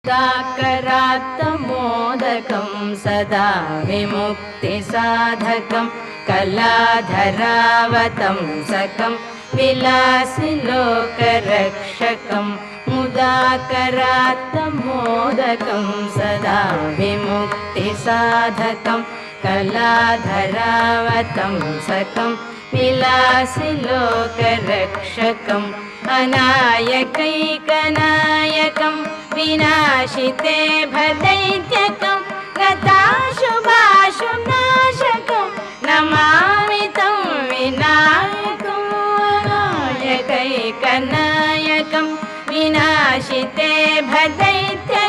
साकरात्तमोदकं सदा विमुक्तिसाधकं कलाधरावतंसकं विलासिलोकरक्षकं मुदाकरात्तमोदकं सदा विमुक्तिसाधकं कलाधरावतंसकं विलासिलोकरक्षकम् अनायकैकनायकं विनाशिते भदैत्यकं गताशुभाशुनाशकं नमामि तं विनायकम् अनायकैकनायकं विनाशिते भदैत्यकं